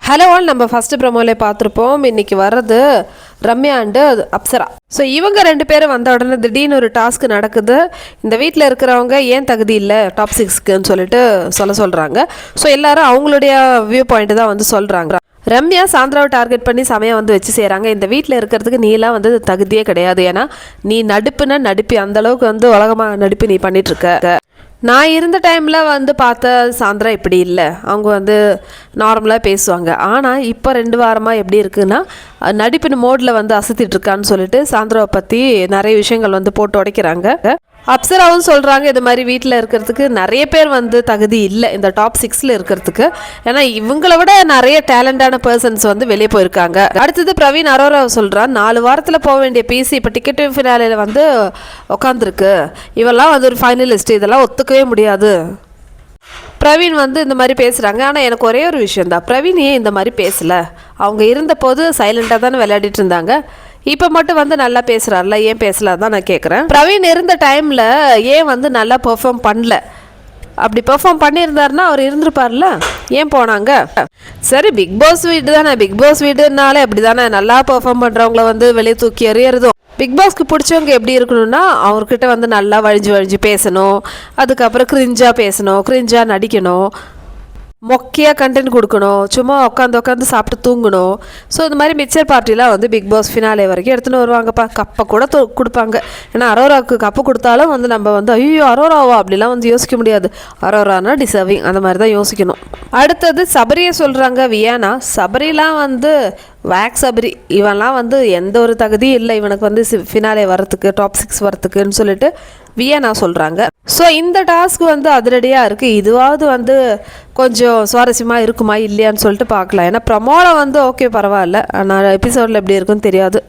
Hello all, நம்ம first ப்ரமோலே பார்த்துருப்போம். இன்றைக்கி வர்றது ரம்யா அண்டு அப்சரா. ஸோ இவங்க 2 பேரும் வந்த உடனே திடீர்னு ஒரு டாஸ்க் நடக்குது. இந்த வீட்டில் இருக்கிறவங்க ஏன் தகுதி இல்லை டாப் 6க்குன்னு சொல்லிட்டு சொல்கிறாங்க. ஸோ எல்லாரும் அவங்களுடைய வியூ பாயிண்ட்டு தான் வந்து சொல்கிறாங்க. ரம்யா சாந்திராவை டார்கெட் பண்ணி சமயம் வந்து வச்சு செய்கிறாங்க. இந்த வீட்டில் இருக்கிறதுக்கு நீலாம் வந்து தகுதியே கிடையாது. ஏன்னா நீ நடிப்புனா நடிப்பி, அந்தளவுக்கு வந்து உலகமாக நடிப்பு நீ பண்ணிகிட்ருக்க. நான் இருந்த டைமில் வந்து பார்த்த சாந்திரா இப்படி இல்லை. அவங்க வந்து நார்மலாக பேசுவாங்க. ஆனால் இப்போ 2 வாரமாக எப்படி இருக்குன்னா நடிப்பின் மோடில் வந்து அசத்திட்டுருக்கான்னு சொல்லிட்டு சாந்திராவை பற்றி நிறைய விஷயங்கள் வந்து போட்டு உடைக்கிறாங்க. அப்சராவும் சொல்கிறாங்க, இது மாதிரி வீட்டில் இருக்கிறதுக்கு நிறைய பேர் வந்து தகுதி இல்லை இந்த டாப் 6ல் இருக்கிறதுக்கு. ஏன்னா இவங்கள விட நிறைய டேலண்டான பர்சன்ஸ் வந்து வெளியே போயிருக்காங்க. அடுத்தது பிரவீன் அரோரா சொல்கிறான், 4 வாரத்தில் போக வேண்டிய பிசி இப்போ டிக்கெட் ஃபினாலில் வந்து உட்காந்துருக்கு. இவெல்லாம் வந்து ஒரு ஃபைனலிஸ்ட், இதெல்லாம் ஒத்துக்கவே முடியாது. பிரவீன் வந்து இந்த மாதிரி பேசுகிறாங்க. ஆனால் எனக்கு ஒரே ஒரு விஷயம் தான், பிரவீன் ஏன் இந்த மாதிரி பேசலை? அவங்க இருந்தபோது சைலண்டாக தானே விளையாடிட்டு இருந்தாங்க. இப்போ மட்டும் வந்து நல்லா பேசுகிறார்ல, ஏன் பேசலாம் தான் நான் கேட்குறேன். பிரவீன் இருந்த டைமில் ஏன் வந்து நல்லா பெர்ஃபார்ம் பண்ணல? அப்படி பெர்ஃபார்ம் பண்ணியிருந்தாருன்னா அவர் இருந்திருப்பார்ல, ஏன் போனாங்க? சரி, பிக் பாஸ் வீடு தானே, பிக் பாஸ் வீடுனாலே அப்படி தானே, நல்லா பெர்ஃபார்ம் பண்ணுறவங்கள வந்து வெளியே தூக்கி எறியறதும். பிக் பாஸ்க்கு பிடிச்சவங்க எப்படி இருக்கணும்னா அவர்கிட்ட வந்து நல்லா வழிஞ்சு பேசணும், அதுக்கப்புறம் கிரிஞ்சாக பேசணும், கிரிஞ்சாக நடிக்கணும், மொக்கையாக கண்டென்ட் கொடுக்கணும், சும்மா உட்காந்து சாப்பிட்டு தூங்கணும். ஸோ இந்த மாதிரி மிக்சர் பார்ட்டிலாம் வந்து பிக் பாஸ் ஃபினாலே வரைக்கும் எடுத்துன்னு வருவாங்கப்பா. கப்பை கூட கொடுப்பாங்க. ஏன்னா அரோராவுக்கு கப்பு கொடுத்தாலும் வந்து நம்ம வந்து ஐயோ அரோராவா அப்படிலாம் வந்து யோசிக்க முடியாது. அரோரானா டிசர்விங், அந்த மாதிரி தான் யோசிக்கணும். அடுத்தது சபரியை சொல்கிறாங்க. வியானா சபரிலாம் வந்து வேக் சபரி, இவன்லாம் வந்து எந்த ஒரு தகுதியும் இல்லை இவனுக்கு வந்து ஃபினாலே வரத்துக்கு, டாப் 6 வரத்துக்குன்னு சொல்லிட்டு வியானா சொல்கிறாங்க. ஸோ இந்த டாஸ்க் வந்து அதிரடியாக இருக்குது. இதுவாவது வந்து கொஞ்சம் சுவாரஸ்யமாக இருக்குமா இல்லையான்னு சொல்லிட்டு பார்க்கலாம். ஏன்னா ப்ரமோவில் வந்து ஓகே பரவாயில்ல, ஆனால் எபிசோடில் எப்படி இருக்குன்னு தெரியாது.